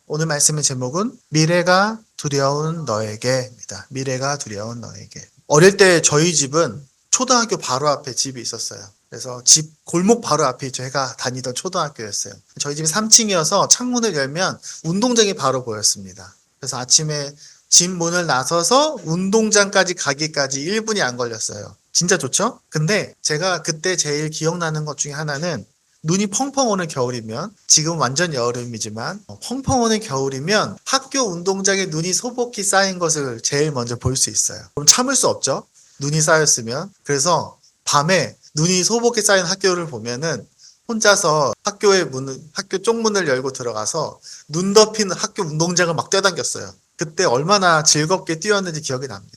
오늘 말씀의 제목은 미래가 두려운 너에게입니다. 미래가 두려운 너에게. 어릴 때 저희 집은 초등학교 바로 앞에 집이 있었어요. 그래서 집 골목 바로 앞이 제가 다니던 초등학교였어요. 저희 집이 3층이어서 창문을 열면 운동장이 바로 보였습니다. 그래서 아침에 집 문을 나서서 운동장까지 가기까지 1분이 안 걸렸어요. 진짜 좋죠? 근데 제가 그때 제일 기억나는 것 중에 하나는 눈이 펑펑 오는 겨울이면, 지금 완전 여름이지만 펑펑 오는 겨울이면 학교 운동장에 눈이 소복히 쌓인 것을 제일 먼저 볼 수 있어요. 그럼 참을 수 없죠? 눈이 쌓였으면. 그래서 밤에 눈이 소복히 쌓인 학교를 보면은 혼자서 학교 쪽문을 열고 들어가서 눈 덮인 학교 운동장을 막 뛰어당겼어요. 그때 얼마나 즐겁게 뛰었는지 기억이 납니다.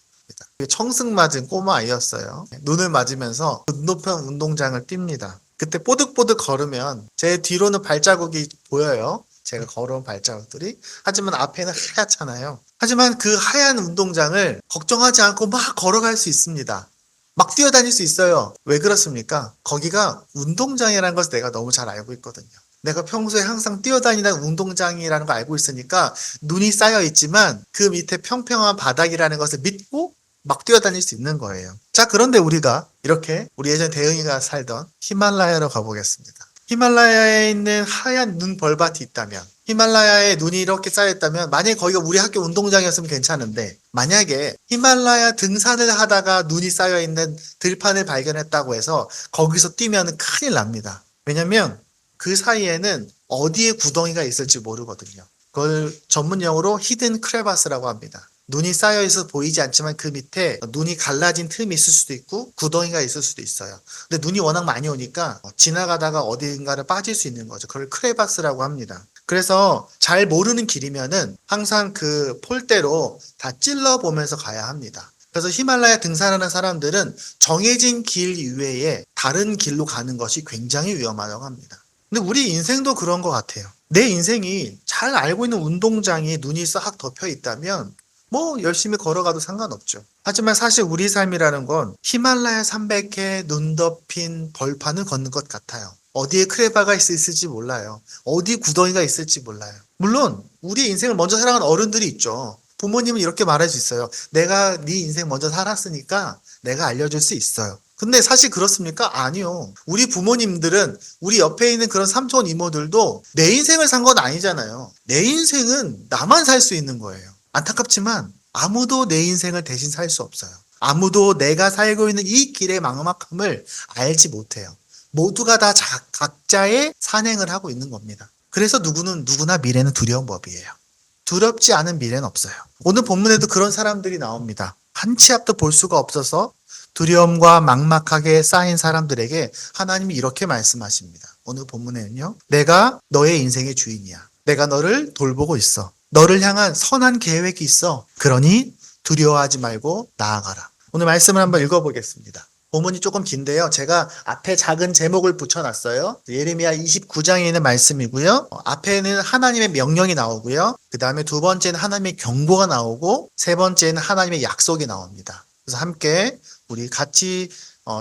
청승 맞은 꼬마 아이였어요. 눈을 맞으면서 눈 높은 운동장을 뜁니다. 그때 뽀득뽀득 걸으면 제 뒤로는 발자국이 보여요. 제가 걸어온 발자국들이. 하지만 앞에는 하얗잖아요. 하지만 그 하얀 운동장을 걱정하지 않고 막 걸어갈 수 있습니다. 막 뛰어다닐 수 있어요. 왜 그렇습니까? 거기가 운동장이라는 것을 내가 너무 잘 알고 있거든요. 내가 평소에 항상 뛰어다니는 운동장이라는 걸 알고 있으니까 눈이 쌓여 있지만 그 밑에 평평한 바닥이라는 것을 믿고 막 뛰어다닐 수 있는 거예요. 자, 그런데 우리가 이렇게 우리 예전 대응이가 살던 히말라야로 가보겠습니다. 히말라야에 있는 하얀 눈 벌밭이 있다면, 히말라야에 눈이 이렇게 쌓였다면, 만약에 거기가 우리 학교 운동장이었으면 괜찮은데, 만약에 히말라야 등산을 하다가 눈이 쌓여있는 들판을 발견했다고 해서 거기서 뛰면 큰일 납니다. 왜냐면 그 사이에는 어디에 구덩이가 있을지 모르거든요. 그걸 전문 용어로 히든 크레바스라고 합니다. 눈이 쌓여있어 보이지 않지만 그 밑에 눈이 갈라진 틈이 있을 수도 있고 구덩이가 있을 수도 있어요. 근데 눈이 워낙 많이 오니까 지나가다가 어딘가를 빠질 수 있는 거죠. 그걸 크레바스라고 합니다. 그래서 잘 모르는 길이면은 항상 그 폴대로 다 찔러보면서 가야 합니다. 그래서 히말라야 등산하는 사람들은 정해진 길 이외에 다른 길로 가는 것이 굉장히 위험하다고 합니다. 근데 우리 인생도 그런 것 같아요. 내 인생이 잘 알고 있는 운동장에 눈이 싹 덮여 있다면 뭐 열심히 걸어가도 상관없죠. 하지만 사실 우리 삶이라는 건 히말라야 300회 눈 덮인 벌판을 걷는 것 같아요. 어디에 크레바가 있을지 몰라요. 어디 구덩이가 있을지 몰라요. 물론 우리 인생을 먼저 살아간 어른들이 있죠. 부모님은 이렇게 말할 수 있어요. 내가 네 인생 먼저 살았으니까 내가 알려줄 수 있어요. 근데 사실 그렇습니까? 아니요. 우리 부모님들은 우리 옆에 있는 그런 삼촌 이모들도 내 인생을 산 건 아니잖아요. 내 인생은 나만 살 수 있는 거예요. 안타깝지만 아무도 내 인생을 대신 살 수 없어요. 아무도 내가 살고 있는 이 길의 막막함을 알지 못해요. 모두가 다 각자의 산행을 하고 있는 겁니다. 그래서 누구나 미래는 두려운 법이에요. 두렵지 않은 미래는 없어요. 오늘 본문에도 그런 사람들이 나옵니다. 한 치 앞도 볼 수가 없어서 두려움과 막막하게 쌓인 사람들에게 하나님이 이렇게 말씀하십니다. 오늘 본문에는요. 내가 너의 인생의 주인이야. 내가 너를 돌보고 있어. 너를 향한 선한 계획이 있어. 그러니 두려워하지 말고 나아가라. 오늘 말씀을 한번 읽어보겠습니다. 본문이 조금 긴데요. 제가 앞에 작은 제목을 붙여놨어요. 예레미야 29장에 있는 말씀이고요. 앞에는 하나님의 명령이 나오고요. 그 다음에 두 번째는 하나님의 경고가 나오고 세 번째는 하나님의 약속이 나옵니다. 그래서 함께 우리 같이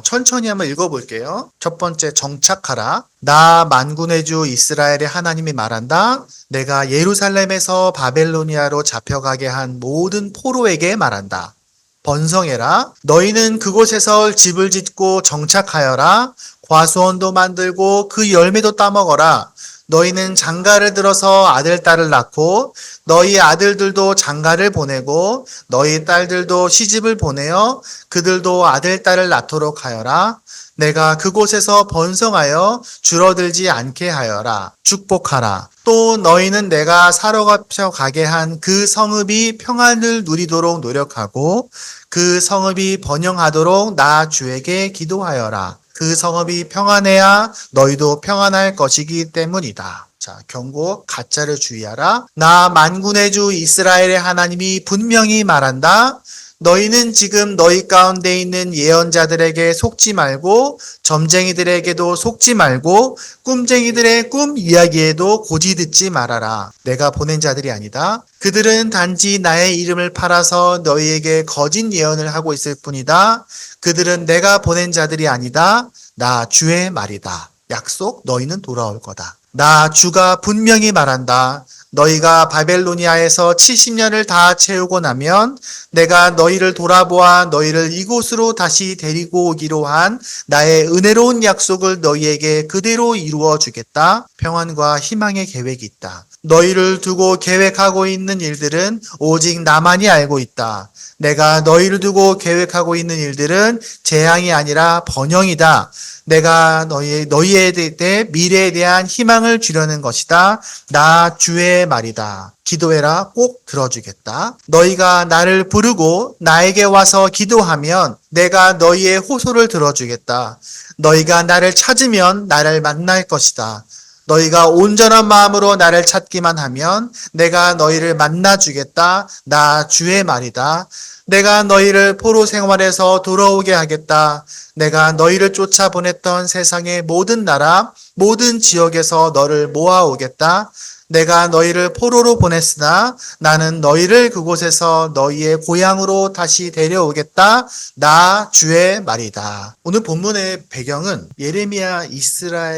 천천히 한번 읽어볼게요. 첫 번째, 정착하라. 나 만군의 주 이스라엘의 하나님이 말한다. 내가 예루살렘에서 바벨로니아로 잡혀가게 한 모든 포로에게 말한다. 번성해라. 너희는 그곳에서 집을 짓고 정착하여라. 과수원도 만들고 그 열매도 따먹어라. 너희는 장가를 들어서 아들, 딸을 낳고 너희 아들들도 장가를 보내고 너희 딸들도 시집을 보내어 그들도 아들, 딸을 낳도록 하여라. 내가 그곳에서 번성하여 줄어들지 않게 하여라. 축복하라. 또 너희는 내가 사로잡혀 가게 한 그 성읍이 평안을 누리도록 노력하고 그 성읍이 번영하도록 나 주에게 기도하여라. 그 성읍이 평안해야 너희도 평안할 것이기 때문이다. 자, 경고, 가짜를 주의하라. 나 만군의 주 이스라엘의 하나님이 분명히 말한다. 너희는 지금 너희 가운데 있는 예언자들에게 속지 말고 점쟁이들에게도 속지 말고 꿈쟁이들의 꿈 이야기에도 고지 듣지 말아라. 내가 보낸 자들이 아니다. 그들은 단지 나의 이름을 팔아서 너희에게 거짓 예언을 하고 있을 뿐이다. 그들은 내가 보낸 자들이 아니다. 나 주의 말이다. 약속, 너희는 돌아올 거다. 나 주가 분명히 말한다. 너희가 바벨로니아에서 70년을 다 채우고 나면 내가 너희를 돌아보아 너희를 이곳으로 다시 데리고 오기로 한 나의 은혜로운 약속을 너희에게 그대로 이루어 주겠다. 평안과 희망의 계획이 있다. 너희를 두고 계획하고 있는 일들은 오직 나만이 알고 있다. 내가 너희를 두고 계획하고 있는 일들은 재앙이 아니라 번영이다. 내가 너희에 대해 미래에 대한 희망을 주려는 것이다. 나 주의 말이다. 기도해라. 꼭 들어주겠다. 너희가 나를 부르고 나에게 와서 기도하면 내가 너희의 호소를 들어주겠다. 너희가 나를 찾으면 나를 만날 것이다. 너희가 온전한 마음으로 나를 찾기만 하면 내가 너희를 만나주겠다. 나 주의 말이다. 내가 너희를 포로 생활에서 돌아오게 하겠다. 내가 너희를 쫓아보냈던 세상의 모든 나라, 모든 지역에서 너를 모아오겠다. 내가 너희를 포로로 보냈으나 나는 너희를 그곳에서 너희의 고향으로 다시 데려오겠다. 나 주의 말이다. 오늘 본문의 배경은 예레미야서입니다.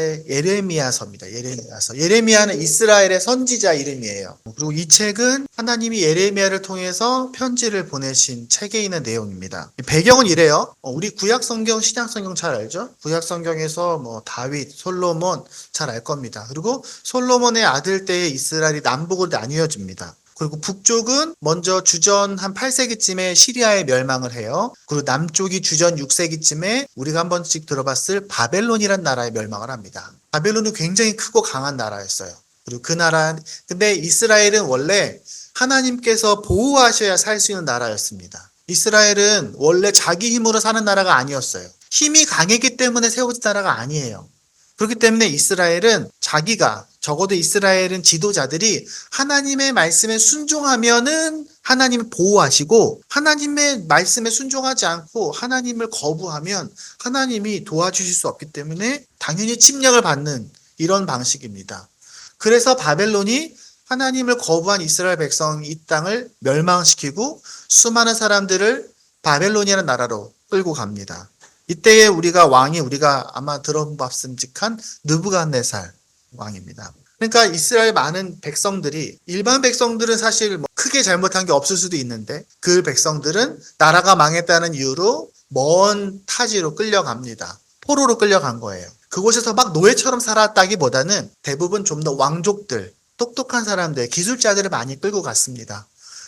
예레미야서. 예레미야는 이스라엘의 선지자 이름이에요. 그리고 이 책은 하나님이 예레미야를 통해서 편지를 보내신 책에 있는 내용입니다. 배경은 이래요. 우리 구약 성경, 신약 성경 잘 알죠? 구약 성경에서 다윗, 솔로몬 잘 알 겁니다. 그리고 솔로몬의 아들 때에 이스라엘이 남북으로 나뉘어집니다. 그리고 북쪽은 먼저 주전 한 8세기쯤에 시리아에 멸망을 해요. 그리고 남쪽이 주전 6세기쯤에 우리가 한 번씩 들어봤을 바벨론이란 나라에 멸망을 합니다. 바벨론은 굉장히 크고 강한 나라였어요. 그리고 근데 이스라엘은 원래 하나님께서 보호하셔야 살 수 있는 나라였습니다. 이스라엘은 원래 자기 힘으로 사는 나라가 아니었어요. 힘이 강했기 때문에 세워진 나라가 아니에요. 그렇기 때문에 이스라엘은 적어도 이스라엘은 지도자들이 하나님의 말씀에 순종하면은 하나님을 보호하시고 하나님의 말씀에 순종하지 않고 하나님을 거부하면 하나님이 도와주실 수 없기 때문에 당연히 침략을 받는 이런 방식입니다. 그래서 바벨론이 하나님을 거부한 이스라엘 백성 이 땅을 멸망시키고 수많은 사람들을 바벨론이라는 나라로 끌고 갑니다. 이때에 우리가 아마 들어봤음직한 느부갓네살 왕입니다. 그러니까 이스라엘 많은 백성들이 일반 백성들은 사실 크게 잘못한 게 없을 수도 있는데 그 백성들은 나라가 망했다는 이유로 먼 타지로 끌려갑니다. 포로로 끌려간 거예요. 그곳에서 막 노예처럼 살았다기보다는 대부분 좀 더 왕족들, 똑똑한 사람들, 기술자들을 많이 끌고 갔습니다.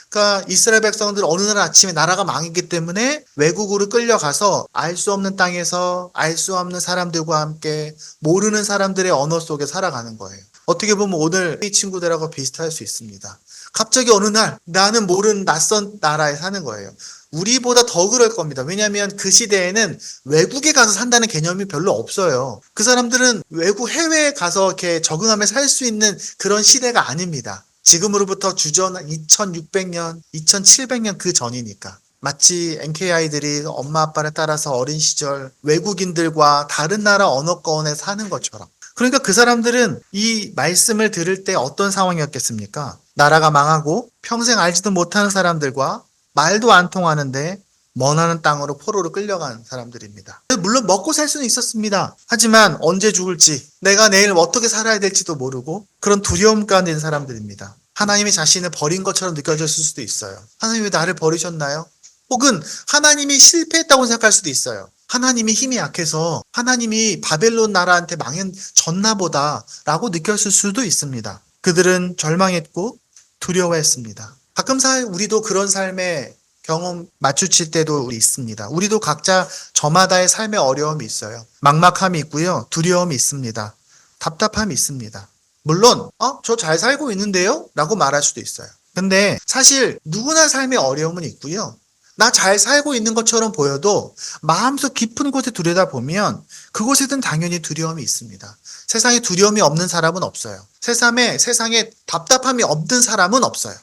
그러니까 이스라엘 백성들 어느 날 아침에 나라가 망했기 때문에 외국으로 끌려가서 알 수 없는 땅에서 알 수 없는 사람들과 함께 모르는 사람들의 언어 속에 살아가는 거예요. 어떻게 보면 오늘 이 친구들하고 비슷할 수 있습니다. 갑자기 어느 날 나는 모르는 낯선 나라에 사는 거예요. 우리보다 더 그럴 겁니다. 왜냐하면 그 시대에는 외국에 가서 산다는 개념이 별로 없어요. 그 사람들은 해외에 가서 이렇게 적응하며 살 수 있는 그런 시대가 아닙니다. 지금으로부터 주전 2600년, 2700년 그 전이니까. 마치 NK아이들이 엄마 아빠를 따라서 어린 시절 외국인들과 다른 나라 언어권에 사는 것처럼. 그러니까 그 사람들은 이 말씀을 들을 때 어떤 상황이었겠습니까? 나라가 망하고 평생 알지도 못하는 사람들과 말도 안 통하는데 먼 땅으로 포로로 끌려간 사람들입니다. 물론 먹고 살 수는 있었습니다. 하지만 언제 죽을지, 내가 내일 어떻게 살아야 될지도 모르고 그런 두려움 가운데 있는 사람들입니다. 하나님이 자신을 버린 것처럼 느껴졌을 수도 있어요. 하나님 왜 나를 버리셨나요? 혹은 하나님이 실패했다고 생각할 수도 있어요. 하나님이 힘이 약해서 하나님이 바벨론 나라한테 망해졌나 보다 라고 느꼈을 수도 있습니다. 그들은 절망했고 두려워했습니다. 가끔 우리도 그런 삶의 경험 마주칠 때도 있습니다. 우리도 각자 저마다의 삶의 어려움이 있어요. 막막함이 있고요. 두려움이 있습니다. 답답함이 있습니다. 물론 저 잘 살고 있는데요? 라고 말할 수도 있어요. 근데 사실 누구나 삶의 어려움은 있고요. 나 잘 살고 있는 것처럼 보여도 마음속 깊은 곳에 들여다보면 그곳에는 당연히 두려움이 있습니다. 세상에 두려움이 없는 사람은 없어요. 세상에 답답함이 없는 사람은 없어요.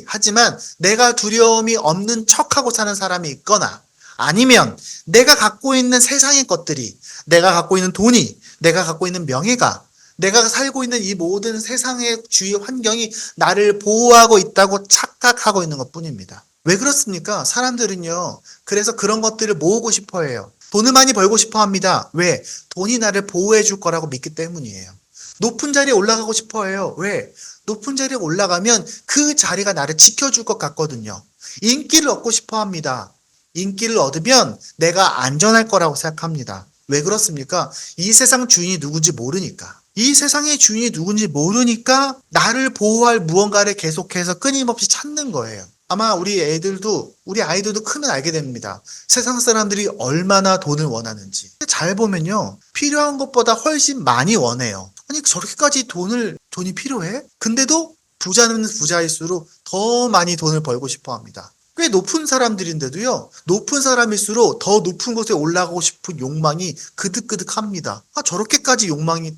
하지만 내가 두려움이 없는 척하고 사는 사람이 있거나 아니면 내가 갖고 있는 세상의 것들이, 내가 갖고 있는 돈이, 내가 갖고 있는 명예가, 내가 살고 있는 이 모든 세상의 주위 환경이 나를 보호하고 있다고 착각하고 있는 것 뿐입니다. 왜 그렇습니까? 사람들은요, 그래서 그런 것들을 모으고 싶어 해요. 돈을 많이 벌고 싶어 합니다. 왜? 돈이 나를 보호해 줄 거라고 믿기 때문이에요. 높은 자리에 올라가고 싶어 해요. 왜? 높은 자리에 올라가면 그 자리가 나를 지켜줄 것 같거든요. 인기를 얻고 싶어 합니다. 인기를 얻으면 내가 안전할 거라고 생각합니다. 왜 그렇습니까? 이 세상 주인이 누군지 모르니까. 이 세상의 주인이 누군지 모르니까 나를 보호할 무언가를 계속해서 끊임없이 찾는 거예요. 아마 우리 아이들도 크면 알게 됩니다. 세상 사람들이 얼마나 돈을 원하는지. 잘 보면요. 필요한 것보다 훨씬 많이 원해요. 아니, 저렇게까지 돈이 필요해? 근데도 부자는 부자일수록 더 많이 돈을 벌고 싶어 합니다. 꽤 높은 사람들인데도요, 높은 사람일수록 더 높은 곳에 올라가고 싶은 욕망이 그득그득합니다. 저렇게까지 욕망이,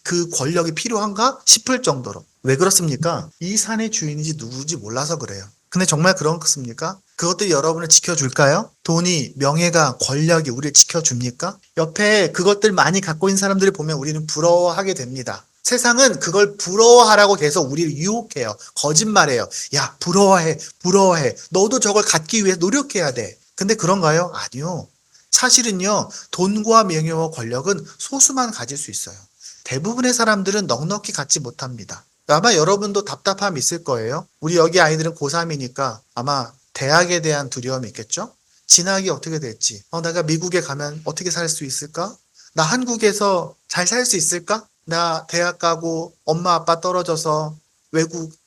그 권력이 필요한가 싶을 정도로. 왜 그렇습니까? 이 산의 주인인지 누구인지 몰라서 그래요. 근데 정말 그렇습니까? 그것들이 여러분을 지켜줄까요? 돈이, 명예가, 권력이 우리를 지켜줍니까? 옆에 그것들 많이 갖고 있는 사람들을 보면 우리는 부러워하게 됩니다. 세상은 그걸 부러워하라고 계속 우리를 유혹해요. 거짓말해요. 야, 부러워해. 너도 저걸 갖기 위해 노력해야 돼. 근데 그런가요? 아니요. 사실은요, 돈과 명예와 권력은 소수만 가질 수 있어요. 대부분의 사람들은 넉넉히 갖지 못합니다. 아마 여러분도 답답함이 있을 거예요. 우리 여기 아이들은 고3이니까 아마 대학에 대한 두려움이 있겠죠? 진학이 어떻게 될지. 내가 미국에 가면 어떻게 살 수 있을까? 나 한국에서 잘 살 수 있을까? 나 대학 가고 엄마 아빠 떨어져서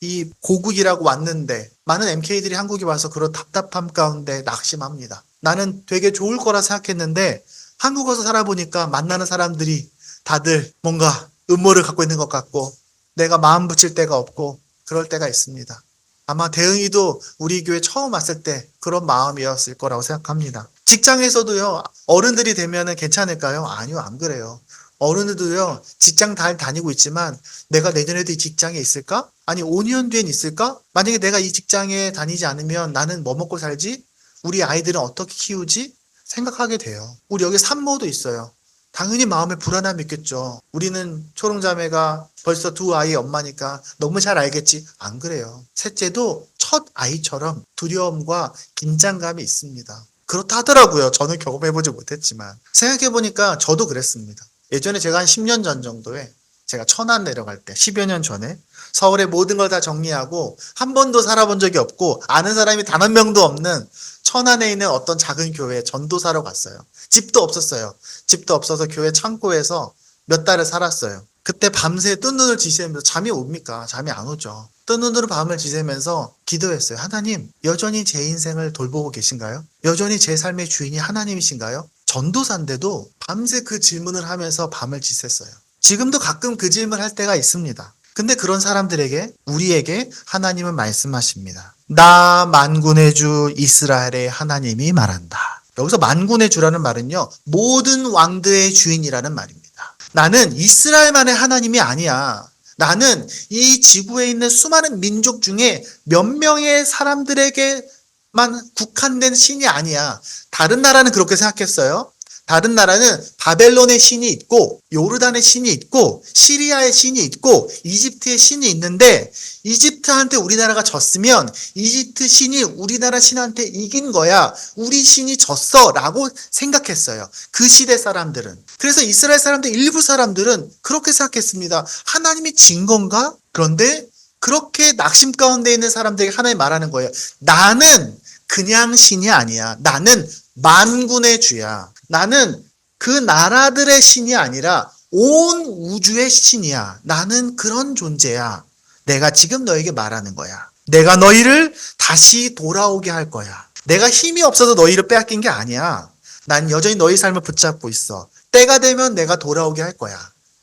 이 고국이라고 왔는데 많은 MK들이 한국에 와서 그런 답답함 가운데 낙심합니다. 나는 되게 좋을 거라 생각했는데 한국 와서 살아보니까 만나는 사람들이 다들 뭔가 음모를 갖고 있는 것 같고 내가 마음 붙일 데가 없고 그럴 때가 있습니다. 아마 대응이도 우리 교회 처음 왔을 때 그런 마음이었을 거라고 생각합니다. 직장에서도요, 어른들이 되면은 괜찮을까요? 아니요, 안 그래요. 어른들도요, 직장 잘 다니고 있지만 내가 내년에도 이 직장에 있을까? 아니, 5년 뒤엔 있을까? 만약에 내가 이 직장에 다니지 않으면 나는 뭐 먹고 살지? 우리 아이들은 어떻게 키우지? 생각하게 돼요. 우리 여기 산모도 있어요. 당연히 마음에 불안함이 있겠죠. 우리는 초롱자매가 벌써 2아이의 엄마니까 너무 잘 알겠지. 안 그래요. 셋째도 첫 아이처럼 두려움과 긴장감이 있습니다. 그렇다 하더라고요. 저는 경험해보지 못했지만. 생각해보니까 저도 그랬습니다. 예전에 제가 한 10년 전 정도에 제가 천안 내려갈 때 10여 년 전에 서울의 모든 걸 다 정리하고 한 번도 살아본 적이 없고 아는 사람이 단 한 명도 없는 천안에 있는 어떤 작은 교회에 전도사로 갔어요. 집도 없었어요. 집도 없어서 교회 창고에서 몇 달을 살았어요. 그때 밤새 뜬 눈을 지새면서 잠이 옵니까? 잠이 안 오죠. 뜬 눈으로 밤을 지새면서 기도했어요. 하나님, 여전히 제 인생을 돌보고 계신가요? 여전히 제 삶의 주인이 하나님이신가요? 전도사인데도 밤새 그 질문을 하면서 밤을 지샜어요. 지금도 가끔 그 질문을 할 때가 있습니다. 근데 그런 사람들에게, 우리에게 하나님은 말씀하십니다. 나 만군의 주 이스라엘의 하나님이 말한다. 여기서 만군의 주라는 말은요, 모든 왕들의 주인이라는 말입니다. 나는 이스라엘만의 하나님이 아니야. 나는 이 지구에 있는 수많은 민족 중에 몇 명의 사람들에게만 국한된 신이 아니야. 다른 나라는 그렇게 생각했어요. 다른 나라는 바벨론의 신이 있고 요르단의 신이 있고 시리아의 신이 있고 이집트의 신이 있는데 이집트한테 우리나라가 졌으면 이집트 신이 우리나라 신한테 이긴 거야. 우리 신이 졌어 라고 생각했어요. 그 시대 사람들은. 그래서 이스라엘 사람들 일부 사람들은 그렇게 생각했습니다. 하나님이 진 건가? 그런데 그렇게 낙심 가운데 있는 사람들에게 하나님 말하는 거예요. 나는 그냥 신이 아니야. 나는 만군의 주야. 나는 그 나라들의 신이 아니라 온 우주의 신이야. 나는 그런 존재야. 내가 지금 너에게 말하는 거야. 내가 너희를 다시 돌아오게 할 거야. 내가 힘이 없어서 너희를 빼앗긴 게 아니야. 난 여전히 너희 삶을 붙잡고 있어. 때가 되면 내가 돌아오게 할 거야.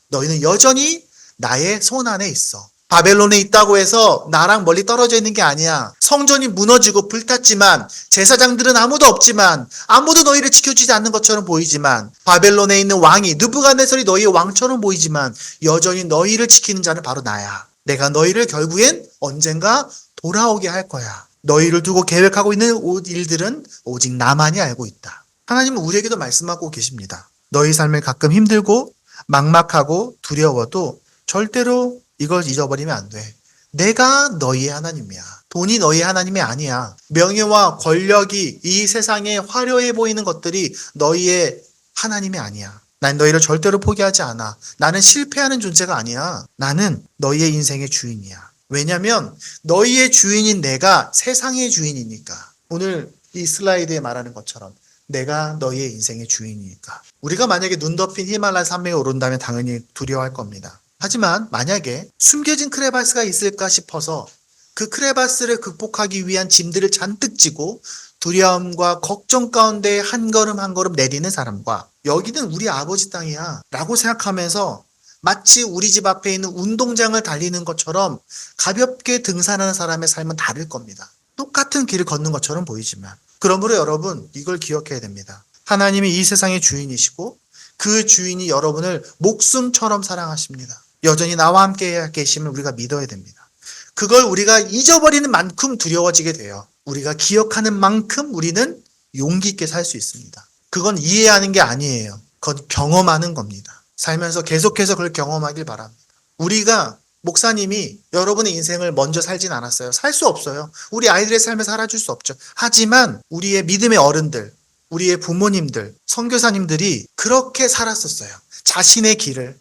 너희는 여전히 나의 손 안에 있어. 바벨론에 있다고 해서 나랑 멀리 떨어져 있는 게 아니야. 성전이 무너지고 불탔지만 제사장들은 아무도 없지만 아무도 너희를 지켜주지 않는 것처럼 보이지만 바벨론에 있는 왕이 느부갓네살이 너희의 왕처럼 보이지만 여전히 너희를 지키는 자는 바로 나야. 내가 너희를 결국엔 언젠가 돌아오게 할 거야. 너희를 두고 계획하고 있는 일들은 오직 나만이 알고 있다. 하나님은 우리에게도 말씀하고 계십니다. 너희 삶을 가끔 힘들고 막막하고 두려워도 절대로 이걸 잊어버리면 안 돼. 내가 너희의 하나님이야. 돈이 너희의 하나님이 아니야. 명예와 권력이 이 세상에 화려해 보이는 것들이 너희의 하나님이 아니야. 난 너희를 절대로 포기하지 않아. 나는 실패하는 존재가 아니야. 나는 너희의 인생의 주인이야. 왜냐면 너희의 주인인 내가 세상의 주인이니까. 오늘 이 슬라이드에 말하는 것처럼 내가 너희의 인생의 주인이니까. 우리가 만약에 눈 덮인 히말라야 산맥에 오른다면 당연히 두려워할 겁니다. 하지만 만약에 숨겨진 크레바스가 있을까 싶어서 그 크레바스를 극복하기 위한 짐들을 잔뜩 지고 두려움과 걱정 가운데 한 걸음 한 걸음 내디는 사람과 여기는 우리 아버지 땅이야 라고 생각하면서 마치 우리 집 앞에 있는 운동장을 달리는 것처럼 가볍게 등산하는 사람의 삶은 다를 겁니다. 똑같은 길을 걷는 것처럼 보이지만 그러므로 여러분 이걸 기억해야 됩니다. 하나님이 이 세상의 주인이시고 그 주인이 여러분을 목숨처럼 사랑하십니다. 여전히 나와 함께 계심을 우리가 믿어야 됩니다. 그걸 우리가 잊어버리는 만큼 두려워지게 돼요. 우리가 기억하는 만큼 우리는 용기 있게 살 수 있습니다. 그건 이해하는 게 아니에요. 그건 경험하는 겁니다. 살면서 계속해서 그걸 경험하길 바랍니다. 우리가 목사님이 여러분의 인생을 먼저 살진 않았어요. 살 수 없어요. 우리 아이들의 삶을 살아줄 수 없죠. 하지만 우리의 믿음의 어른들, 우리의 부모님들, 선교사님들이 그렇게 살았었어요. 자신의 길을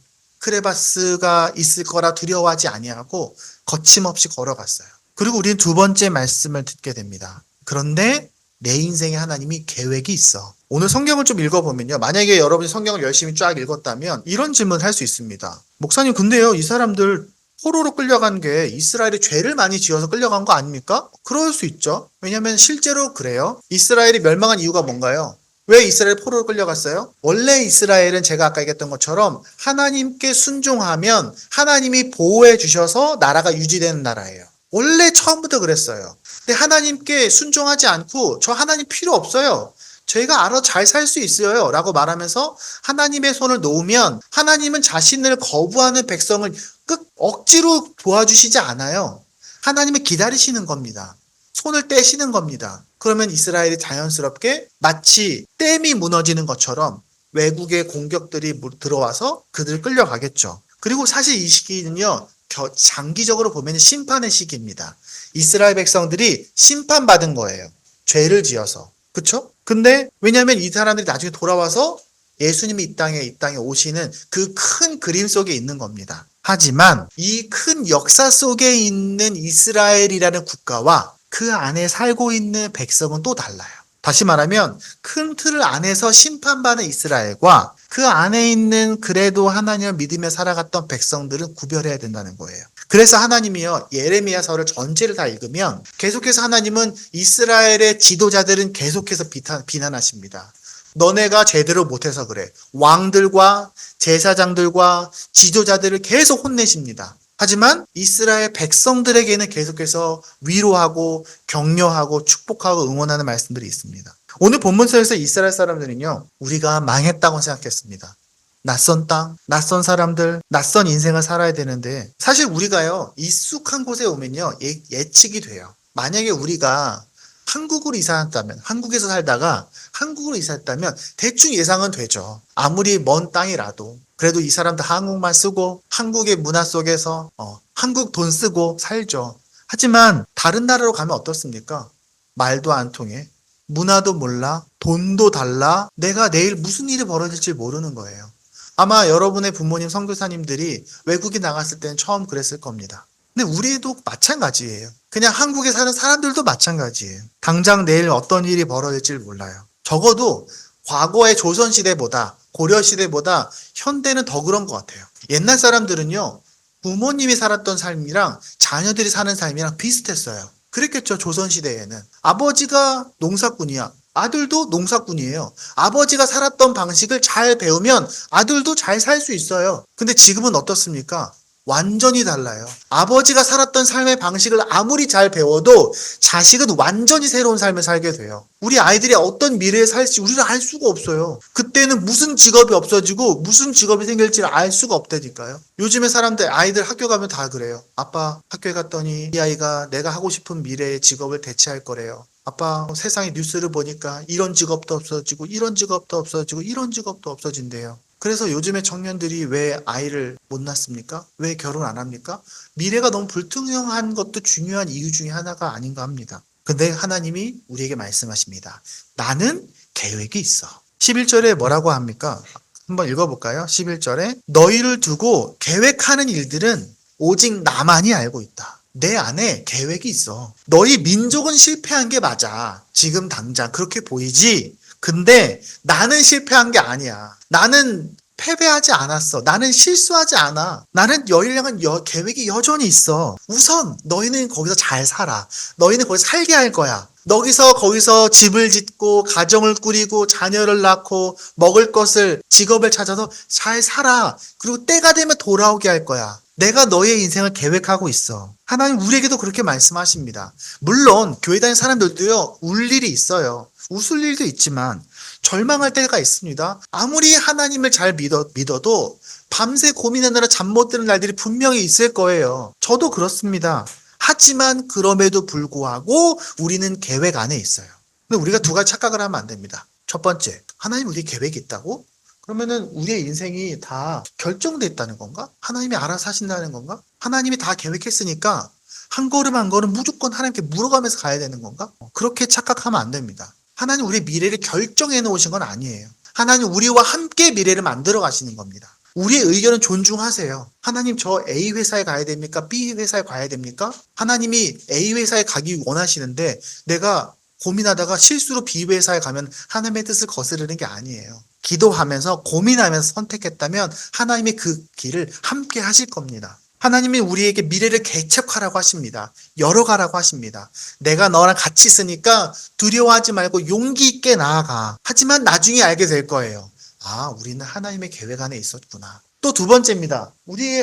크레바스가 있을 거라 두려워하지 아니하고 거침없이 걸어갔어요. 그리고 우리는 두 번째 말씀을 듣게 됩니다. 그런데 내 인생에 하나님이 계획이 있어. 오늘 성경을 좀 읽어보면요. 만약에 여러분이 성경을 열심히 쫙 읽었다면 이런 질문을 할 수 있습니다. 목사님 근데요 이 사람들 포로로 끌려간 게 이스라엘이 죄를 많이 지어서 끌려간 거 아닙니까? 그럴 수 있죠. 왜냐하면 실제로 그래요. 이스라엘이 멸망한 이유가 뭔가요? 왜 이스라엘 포로로 끌려갔어요? 원래 이스라엘은 제가 아까 얘기했던 것처럼 하나님께 순종하면 하나님이 보호해 주셔서 나라가 유지되는 나라예요. 원래 처음부터 그랬어요. 근데 하나님께 순종하지 않고 저 하나님 필요 없어요. 저희가 알아서 잘 살 수 있어요 라고 말하면서 하나님의 손을 놓으면 하나님은 자신을 거부하는 백성을 억지로 도와주시지 않아요. 하나님은 기다리시는 겁니다. 손을 떼시는 겁니다. 그러면 이스라엘이 자연스럽게 마치 댐이 무너지는 것처럼 외국의 공격들이 들어와서 그들을 끌려가겠죠. 그리고 사실 이 시기는요 장기적으로 보면 심판의 시기입니다. 이스라엘 백성들이 심판받은 거예요. 죄를 지어서. 그쵸? 근데 왜냐하면 이 사람들이 나중에 돌아와서 예수님이 이 땅에 오시는 그 큰 그림 속에 있는 겁니다. 하지만 이 큰 역사 속에 있는 이스라엘이라는 국가와 그 안에 살고 있는 백성은 또 달라요. 다시 말하면 큰 틀 안에서 심판받은 이스라엘과 그 안에 있는 그래도 하나님을 믿으며 살아갔던 백성들은 구별해야 된다는 거예요. 그래서 하나님이요 예레미야서를 전체를 다 읽으면 계속해서 하나님은 이스라엘의 지도자들은 계속해서 비난하십니다. 너네가 제대로 못해서 그래. 왕들과 제사장들과 지도자들을 계속 혼내십니다. 하지만 이스라엘 백성들에게는 계속해서 위로하고 격려하고 축복하고 응원하는 말씀들이 있습니다. 오늘 본문서에서 이스라엘 사람들은요 우리가 망했다고 생각했습니다. 낯선 땅, 낯선 사람들, 낯선 인생을 살아야 되는데 사실 우리가요 익숙한 곳에 오면요 예측이 돼요. 만약에 우리가 한국으로 이사했다면, 한국에서 살다가 한국으로 이사했다면 대충 예상은 되죠. 아무리 먼 땅이라도 그래도 이 사람들 한국말 쓰고 한국의 문화 속에서 한국 돈 쓰고 살죠. 하지만 다른 나라로 가면 어떻습니까? 말도 안 통해, 문화도 몰라, 돈도 달라, 내가 내일 무슨 일이 벌어질지 모르는 거예요. 아마 여러분의 부모님 선교사님들이 외국에 나갔을 때는 처음 그랬을 겁니다. 근데 우리도 마찬가지예요. 그냥 한국에 사는 사람들도 마찬가지예요. 당장 내일 어떤 일이 벌어질지 몰라요. 적어도 과거의 조선시대보다 고려시대보다 현대는 더 그런 것 같아요. 옛날 사람들은요 부모님이 살았던 삶이랑 자녀들이 사는 삶이랑 비슷했어요. 그랬겠죠. 조선시대에는 아버지가 농사꾼이야, 아들도 농사꾼이에요. 아버지가 살았던 방식을 잘 배우면 아들도 잘 살 수 있어요. 근데 지금은 어떻습니까? 완전히 달라요. 아버지가 살았던 삶의 방식을 아무리 잘 배워도 자식은 완전히 새로운 삶을 살게 돼요. 우리 아이들이 어떤 미래에 살지 우리는 알 수가 없어요. 그때는 무슨 직업이 없어지고 무슨 직업이 생길지를 알 수가 없다니까요. 요즘에 사람들 아이들 학교 가면 다 그래요. 아빠 학교에 갔더니 이 아이가 내가 하고 싶은 미래의 직업을 대체할 거래요. 아빠 세상의 뉴스를 보니까 이런 직업도 없어지고 이런 직업도 없어지고 이런 직업도 없어진대요. 그래서 요즘에 청년들이 왜 아이를 못 낳습니까? 왜 결혼 안 합니까? 미래가 너무 불투명한 것도 중요한 이유 중에 하나가 아닌가 합니다. 근데 하나님이 우리에게 말씀하십니다. 나는 계획이 있어. 11절에 뭐라고 합니까? 한번 읽어볼까요? 11절에 너희를 두고 계획하는 일들은 오직 나만이 알고 있다. 내 안에 계획이 있어. 너희 민족은 실패한 게 맞아. 지금 당장 그렇게 보이지? 근데 나는 실패한 게 아니야. 나는 패배하지 않았어. 나는 실수하지 않아. 나는 너희를 향한 계획이 여전히 있어. 우선 너희는 거기서 잘 살아. 너희는 거기서 살게 할 거야. 거기서 집을 짓고 가정을 꾸리고 자녀를 낳고 먹을 것을 직업을 찾아서 잘 살아. 그리고 때가 되면 돌아오게 할 거야. 내가 너의 인생을 계획하고 있어. 하나님 우리에게도 그렇게 말씀하십니다. 물론 교회 다니는 사람들도요, 울 일이 있어요. 웃을 일도 있지만 절망할 때가 있습니다. 아무리 하나님을 잘 믿어도 밤새 고민하느라 잠 못 드는 날들이 분명히 있을 거예요. 저도 그렇습니다. 하지만 그럼에도 불구하고 우리는 계획 안에 있어요. 근데 우리가 두 가지 착각을 하면 안 됩니다. 첫 번째, 하나님 우리 계획이 있다고? 그러면은 우리의 인생이 다 결정돼 있다는 건가? 하나님이 알아서 하신다는 건가? 하나님이 다 계획했으니까 한 걸음 한 걸음 무조건 하나님께 물어가면서 가야 되는 건가? 그렇게 착각하면 안 됩니다. 하나님 우리의 미래를 결정해 놓으신 건 아니에요. 하나님 우리와 함께 미래를 만들어 가시는 겁니다. 우리의 의견은 존중하세요. 하나님 저 A 회사에 가야 됩니까? B 회사에 가야 됩니까? 하나님이 A 회사에 가기 원하시는데 내가 고민하다가 실수로 B 회사에 가면 하나님의 뜻을 거스르는 게 아니에요. 기도하면서 고민하면서 선택했다면 하나님이 그 길을 함께 하실 겁니다. 하나님이 우리에게 미래를 개척하라고 하십니다. 열어가라고 하십니다. 내가 너랑 같이 있으니까 두려워하지 말고 용기 있게 나아가. 하지만 나중에 알게 될 거예요. 아, 우리는 하나님의 계획 안에 있었구나. 또 두 번째입니다.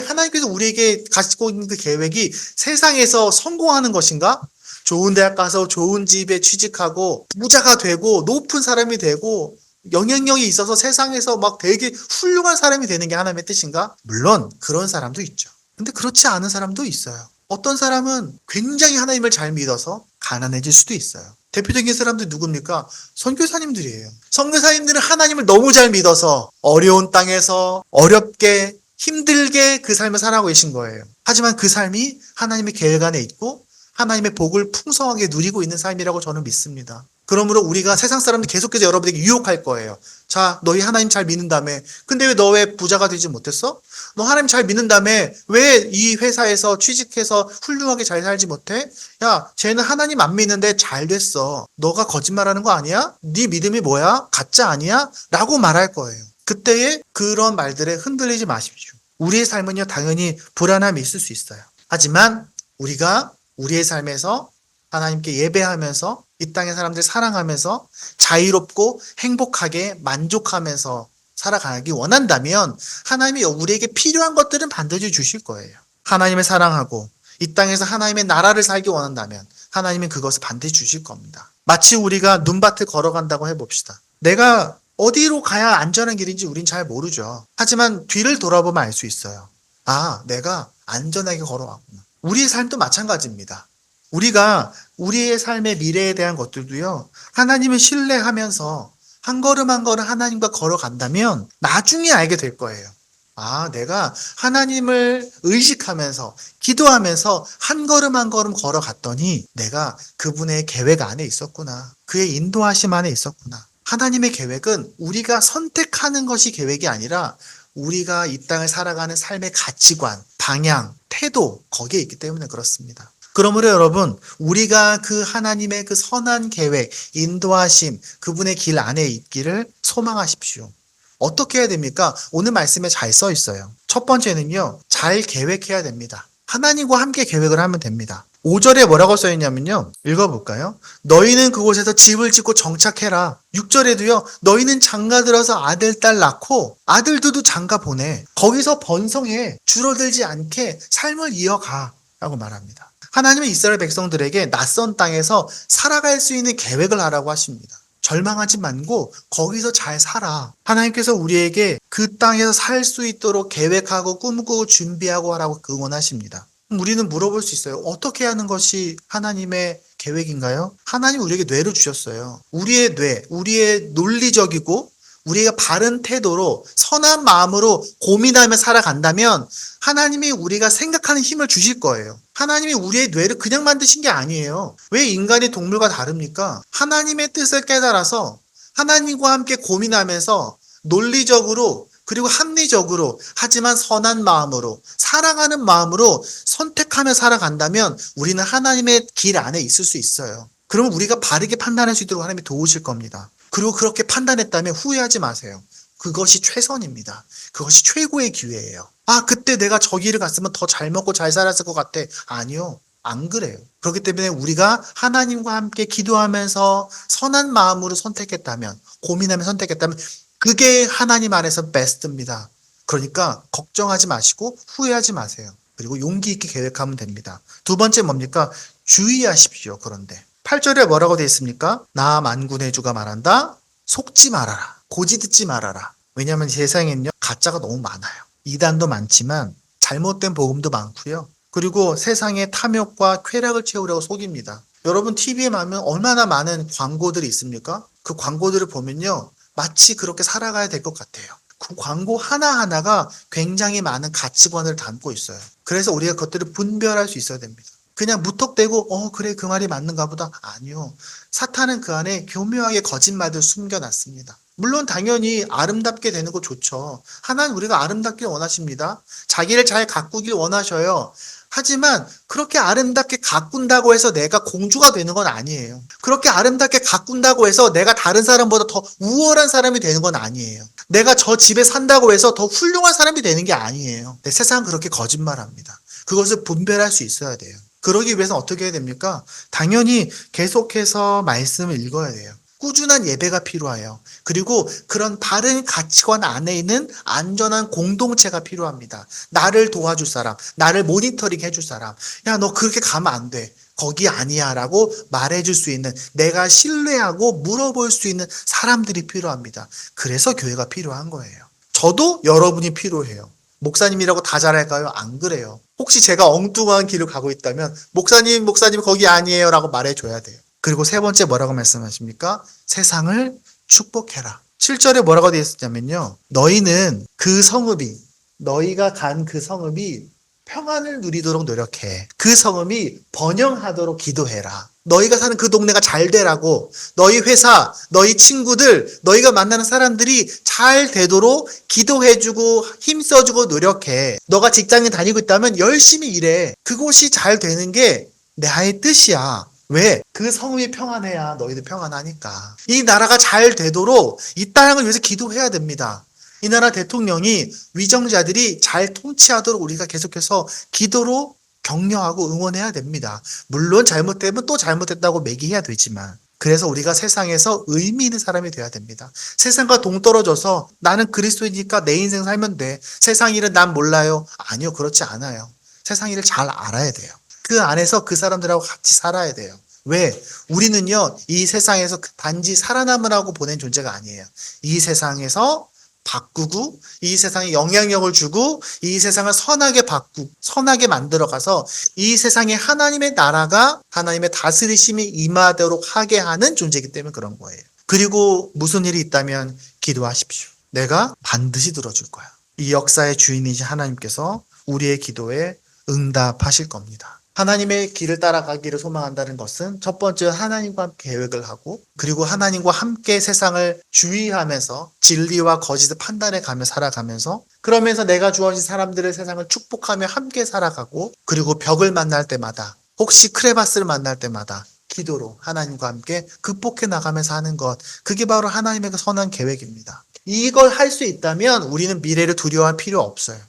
하나님께서 우리에게 가지고 있는 그 계획이 세상에서 성공하는 것인가? 좋은 대학 가서 좋은 집에 취직하고 부자가 되고 높은 사람이 되고 영향력이 있어서 세상에서 막 되게 훌륭한 사람이 되는 게 하나님의 뜻인가? 물론 그런 사람도 있죠. 근데 그렇지 않은 사람도 있어요. 어떤 사람은 굉장히 하나님을 잘 믿어서 가난해질 수도 있어요. 대표적인 사람들이 누굽니까? 선교사님들이에요. 선교사님들은 하나님을 너무 잘 믿어서 어려운 땅에서 어렵게 힘들게 그 삶을 살아가고 계신 거예요. 하지만 그 삶이 하나님의 계획 안에 있고 하나님의 복을 풍성하게 누리고 있는 삶이라고 저는 믿습니다. 그러므로 우리가 세상 사람들 계속해서 여러분에게 유혹할 거예요. 자, 너희 하나님 잘 믿는다며. 근데 왜 너 왜 부자가 되지 못했어? 너 하나님 잘 믿는다며. 왜 이 회사에서 취직해서 훌륭하게 잘 살지 못해? 야, 쟤는 하나님 안 믿는데 잘 됐어. 너가 거짓말하는 거 아니야? 네 믿음이 뭐야? 가짜 아니야? 라고 말할 거예요. 그때에 그런 말들에 흔들리지 마십시오. 우리의 삶은요, 당연히 불안함이 있을 수 있어요. 하지만 우리가 우리의 삶에서 하나님께 예배하면서 이 땅의 사람들 사랑하면서 자유롭고 행복하게 만족하면서 살아가기 원한다면 하나님이 우리에게 필요한 것들은 반드시 주실 거예요. 하나님을 사랑하고 이 땅에서 하나님의 나라를 살기 원한다면 하나님은 그것을 반드시 주실 겁니다. 마치 우리가 눈밭을 걸어간다고 해봅시다. 내가 어디로 가야 안전한 길인지 우린 잘 모르죠. 하지만 뒤를 돌아보면 알 수 있어요. 아, 내가 안전하게 걸어왔구나. 우리의 삶도 마찬가지입니다. 우리가 우리의 삶의 미래에 대한 것들도요, 하나님을 신뢰하면서 한 걸음 한 걸음 하나님과 걸어간다면 나중에 알게 될 거예요. 아, 내가 하나님을 의식하면서 기도하면서 한 걸음 한 걸음 걸어갔더니 내가 그분의 계획 안에 있었구나. 그의 인도하심 안에 있었구나. 하나님의 계획은 우리가 선택하는 것이 계획이 아니라 우리가 이 땅을 살아가는 삶의 가치관, 방향, 태도, 거기에 있기 때문에 그렇습니다. 그러므로 여러분, 우리가 그 하나님의 그 선한 계획, 인도하심, 그분의 길 안에 있기를 소망하십시오. 어떻게 해야 됩니까? 오늘 말씀에 잘 써 있어요. 첫 번째는요, 잘 계획해야 됩니다. 하나님과 함께 계획을 하면 됩니다. 5절에 뭐라고 써 있냐면요, 읽어볼까요? 너희는 그곳에서 집을 짓고 정착해라. 6절에도요, 너희는 장가 들어서 아들, 딸 낳고 아들들도 장가 보내. 거기서 번성해. 줄어들지 않게 삶을 이어가. 라고 말합니다. 하나님은 이스라엘 백성들에게 낯선 땅에서 살아갈 수 있는 계획을 하라고 하십니다. 절망하지 말고 거기서 잘 살아. 하나님께서 우리에게 그 땅에서 살 수 있도록 계획하고 꿈꾸고 준비하고 하라고 응원하십니다. 우리는 물어볼 수 있어요. 어떻게 하는 것이 하나님의 계획인가요? 하나님 우리에게 뇌를 주셨어요. 우리의 뇌, 우리의 논리적이고 우리가 바른 태도로 선한 마음으로 고민하며 살아간다면 하나님이 우리가 생각하는 힘을 주실 거예요. 하나님이 우리의 뇌를 그냥 만드신 게 아니에요. 왜 인간이 동물과 다릅니까? 하나님의 뜻을 깨달아서 하나님과 함께 고민하면서 논리적으로 그리고 합리적으로, 하지만 선한 마음으로, 사랑하는 마음으로 선택하며 살아간다면 우리는 하나님의 길 안에 있을 수 있어요. 그러면 우리가 바르게 판단할 수 있도록 하나님이 도우실 겁니다. 그리고 그렇게 판단했다면 후회하지 마세요. 그것이 최선입니다. 그것이 최고의 기회예요. 아, 그때 내가 저 길을 갔으면 더 잘 먹고 잘 살았을 것 같아. 아니요. 안 그래요. 그렇기 때문에 우리가 하나님과 함께 기도하면서 선한 마음으로 선택했다면, 고민하며 선택했다면 그게 하나님 안에서 베스트입니다. 그러니까 걱정하지 마시고 후회하지 마세요. 그리고 용기 있게 계획하면 됩니다. 두 번째 뭡니까? 주의하십시오. 그런데 8절에 뭐라고 되어 있습니까? 나 만군의 주가 말한다. 속지 말아라. 고지 듣지 말아라. 왜냐하면 세상에는요, 가짜가 너무 많아요. 이단도 많지만 잘못된 복음도 많고요. 그리고 세상의 탐욕과 쾌락을 채우려고 속입니다. 여러분 TV에 보면 얼마나 많은 광고들이 있습니까? 그 광고들을 보면요, 마치 그렇게 살아가야 될 것 같아요. 그 광고 하나하나가 굉장히 많은 가치관을 담고 있어요. 그래서 우리가 그것들을 분별할 수 있어야 됩니다. 그냥 무턱대고 그래 그 말이 맞는가 보다. 아니요. 사탄은 그 안에 교묘하게 거짓말을 숨겨놨습니다. 물론 당연히 아름답게 되는 거 좋죠. 하나님 우리가 아름답길 원하십니다. 자기를 잘 가꾸길 원하셔요. 하지만 그렇게 아름답게 가꾼다고 해서 내가 공주가 되는 건 아니에요. 그렇게 아름답게 가꾼다고 해서 내가 다른 사람보다 더 우월한 사람이 되는 건 아니에요. 내가 저 집에 산다고 해서 더 훌륭한 사람이 되는 게 아니에요. 세상은 그렇게 거짓말합니다. 그것을 분별할 수 있어야 돼요. 그러기 위해서는 어떻게 해야 됩니까? 당연히 계속해서 말씀을 읽어야 돼요. 꾸준한 예배가 필요해요. 그리고 그런 바른 가치관 안에 있는 안전한 공동체가 필요합니다. 나를 도와줄 사람, 나를 모니터링 해줄 사람. 야, 너 그렇게 가면 안 돼. 거기 아니야 라고 말해줄 수 있는, 내가 신뢰하고 물어볼 수 있는 사람들이 필요합니다. 그래서 교회가 필요한 거예요. 저도 여러분이 필요해요. 목사님이라고 다 잘할까요? 안 그래요. 혹시 제가 엉뚱한 길을 가고 있다면 목사님 거기 아니에요 라고 말해줘야 돼요. 그리고 세 번째 뭐라고 말씀하십니까? 세상을 축복해라. 7절에 뭐라고 되어 있었냐면요, 너희는 그 성읍이, 너희가 간 그 성읍이 평안을 누리도록 노력해. 그 성읍이 번영하도록 기도해라. 너희가 사는 그 동네가 잘 되라고, 너희 회사, 너희 친구들, 너희가 만나는 사람들이 잘 되도록 기도해주고 힘써주고 노력해. 너가 직장에 다니고 있다면 열심히 일해. 그곳이 잘 되는 게 나의 뜻이야. 왜? 그 성읍이 평안해야 너희도 평안하니까. 이 나라가 잘 되도록 이 땅을 위해서 기도해야 됩니다. 이 나라 대통령이, 위정자들이 잘 통치하도록 우리가 계속해서 기도로 격려하고 응원해야 됩니다. 물론 잘못되면 또 잘못됐다고 매기해야 되지만, 그래서 우리가 세상에서 의미 있는 사람이 돼야 됩니다. 세상과 동떨어져서 나는 그리스도이니까 내 인생 살면 돼. 세상 일은 난 몰라요. 아니요, 그렇지 않아요. 세상 일을 잘 알아야 돼요. 그 안에서 그 사람들하고 같이 살아야 돼요. 왜? 우리는요, 이 세상에서 단지 살아남으라고 보낸 존재가 아니에요. 이 세상에서 바꾸고, 이 세상에 영향력을 주고, 이 세상을 선하게 바꾸고, 선하게 만들어가서 이 세상에 하나님의 나라가, 하나님의 다스리심이 임하도록 하게 하는 존재이기 때문에 그런 거예요. 그리고 무슨 일이 있다면 기도하십시오. 내가 반드시 들어줄 거야. 이 역사의 주인이신 하나님께서 우리의 기도에 응답하실 겁니다. 하나님의 길을 따라가기를 소망한다는 것은 첫 번째 하나님과 함께 계획을 하고, 그리고 하나님과 함께 세상을 주의하면서 진리와 거짓을 판단해가며 살아가면서, 그러면서 내가 주어진 사람들의 세상을 축복하며 함께 살아가고, 그리고 벽을 만날 때마다, 혹시 크레바스를 만날 때마다 기도로 하나님과 함께 극복해 나가면서 하는 것, 그게 바로 하나님의 그 선한 계획입니다. 이걸 할 수 있다면 우리는 미래를 두려워할 필요 없어요.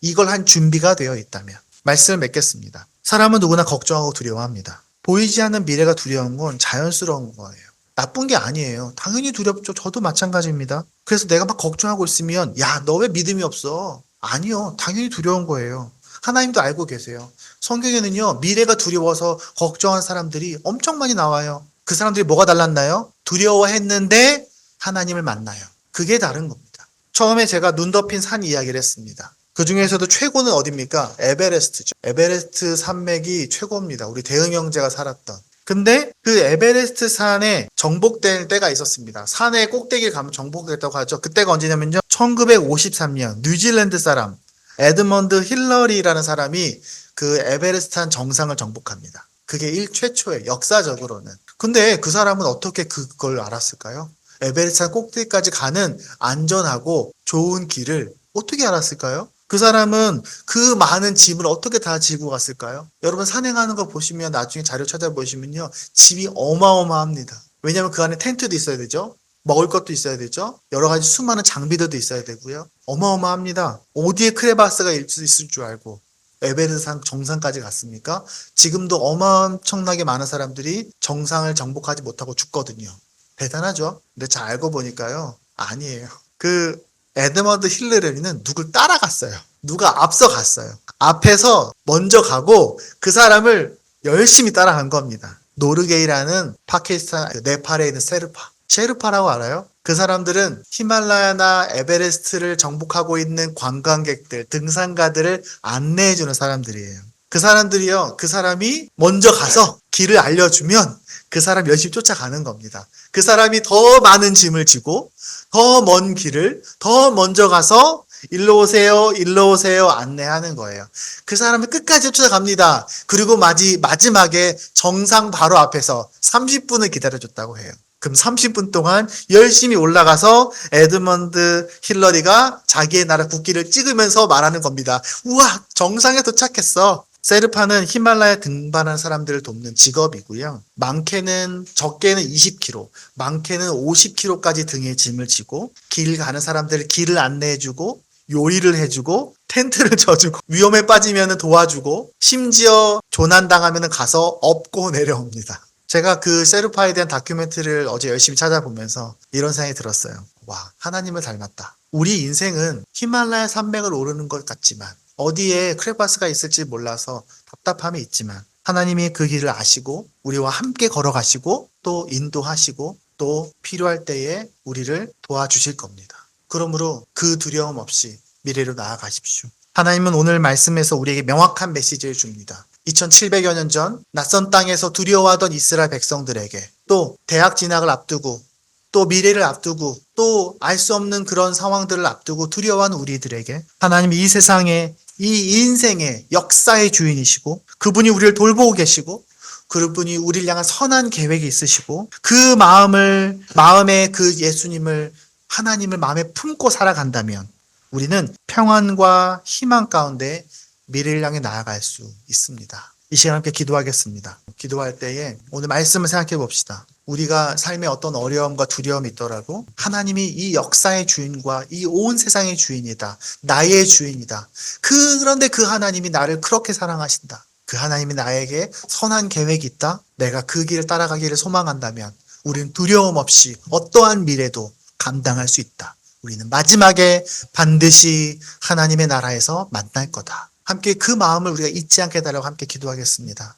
이걸 한 준비가 되어 있다면. 말씀을 맺겠습니다. 사람은 누구나 걱정하고 두려워합니다. 보이지 않는 미래가 두려운 건 자연스러운 거예요. 나쁜 게 아니에요. 당연히 두렵죠. 저도 마찬가지입니다. 그래서 내가 막 걱정하고 있으면, 야, 너 왜 믿음이 없어? 아니요. 당연히 두려운 거예요. 하나님도 알고 계세요. 성경에는요, 미래가 두려워서 걱정한 사람들이 엄청 많이 나와요. 그 사람들이 뭐가 달랐나요? 두려워했는데 하나님을 만나요. 그게 다른 겁니다. 처음에 제가 눈 덮인 산 이야기를 했습니다. 그 중에서도 최고는 어딥니까? 에베레스트죠. 에베레스트 산맥이 최고입니다. 우리 대흥 형제가 살았던. 근데 그 에베레스트 산에 정복될 때가 있었습니다. 산의 꼭대기를 가면 정복됐다고 하죠. 그때가 언제냐면요, 1953년 뉴질랜드 사람 에드먼드 힐러리라는 사람이 그 에베레스트 산 정상을 정복합니다. 그게 최초의 역사적으로는. 근데 그 사람은 어떻게 그걸 알았을까요? 에베레스트 산 꼭대기까지 가는 안전하고 좋은 길을 어떻게 알았을까요? 그 사람은 그 많은 짐을 어떻게 다 지고 갔을까요? 여러분 산행하는 거 보시면 나중에 자료 찾아보시면요. 짐이 어마어마합니다. 왜냐하면 그 안에 텐트도 있어야 되죠. 먹을 것도 있어야 되죠. 여러 가지 수많은 장비들도 있어야 되고요. 어마어마합니다. 어디에 크레바스가 있을 줄 알고 에베레스트 산 정상까지 갔습니까? 지금도 엄청나게 많은 사람들이 정상을 정복하지 못하고 죽거든요. 대단하죠? 근데 잘 알고 보니까요. 아니에요. 그 에드먼드 힐러리는 누굴 따라갔어요. 누가 앞서 갔어요. 앞에서 먼저 가고 그 사람을 열심히 따라간 겁니다. 노르게이라는 파키스탄, 네팔에 있는 셰르파라고 알아요? 그 사람들은 히말라야나 에베레스트를 정복하고 있는 관광객들, 등산가들을 안내해주는 사람들이에요. 그 사람들이요, 그 사람이 먼저 가서 길을 알려주면 그 사람 열심히 쫓아가는 겁니다. 그 사람이 더 많은 짐을 지고 더 먼 길을 더 먼저 가서 일로 오세요 안내하는 거예요. 그 사람을 끝까지 쫓아갑니다. 그리고 마지막에 정상 바로 앞에서 30분을 기다려줬다고 해요. 그럼 30분 동안 열심히 올라가서 에드먼드 힐러리가 자기의 나라 국기를 찍으면서 말하는 겁니다. 우와, 정상에 도착했어. 세르파는 히말라야 등반한 사람들을 돕는 직업이고요. 적게는 20km, 많게는 50km까지 등에 짐을 지고 길 가는 사람들 길을 안내해주고 요리를 해주고 텐트를 쳐주고 위험에 빠지면 도와주고 심지어 조난당하면 가서 업고 내려옵니다. 제가 그 세르파에 대한 다큐멘터리를 어제 열심히 찾아보면서 이런 생각이 들었어요. 와, 하나님을 닮았다. 우리 인생은 히말라야 산맥을 오르는 것 같지만 어디에 크레바스가 있을지 몰라서 답답함이 있지만 하나님이 그 길을 아시고 우리와 함께 걸어가시고 또 인도하시고 또 필요할 때에 우리를 도와주실 겁니다. 그러므로 그 두려움 없이 미래로 나아가십시오. 하나님은 오늘 말씀에서 우리에게 명확한 메시지를 줍니다. 2700여 년 전 낯선 땅에서 두려워하던 이스라엘 백성들에게 또 대학 진학을 앞두고 또 미래를 앞두고 또 알 수 없는 그런 상황들을 앞두고 두려워하는 우리들에게 하나님이 이 세상에 이 인생의 역사의 주인이시고 그분이 우리를 돌보고 계시고 그분이 우리를 향한 선한 계획이 있으시고 그 마음에 그 예수님을 하나님을 마음에 품고 살아간다면 우리는 평안과 희망 가운데 미래를 향해 나아갈 수 있습니다. 이 시간 함께 기도하겠습니다. 기도할 때에 오늘 말씀을 생각해 봅시다. 우리가 삶에 어떤 어려움과 두려움이 있더라도 하나님이 이 역사의 주인과 이 온 세상의 주인이다. 나의 주인이다. 그런데 그 하나님이 나를 그렇게 사랑하신다. 그 하나님이 나에게 선한 계획이 있다. 내가 그 길을 따라가기를 소망한다면 우리는 두려움 없이 어떠한 미래도 감당할 수 있다. 우리는 마지막에 반드시 하나님의 나라에서 만날 거다. 함께 그 마음을 우리가 잊지 않게 해달라고 함께 기도하겠습니다.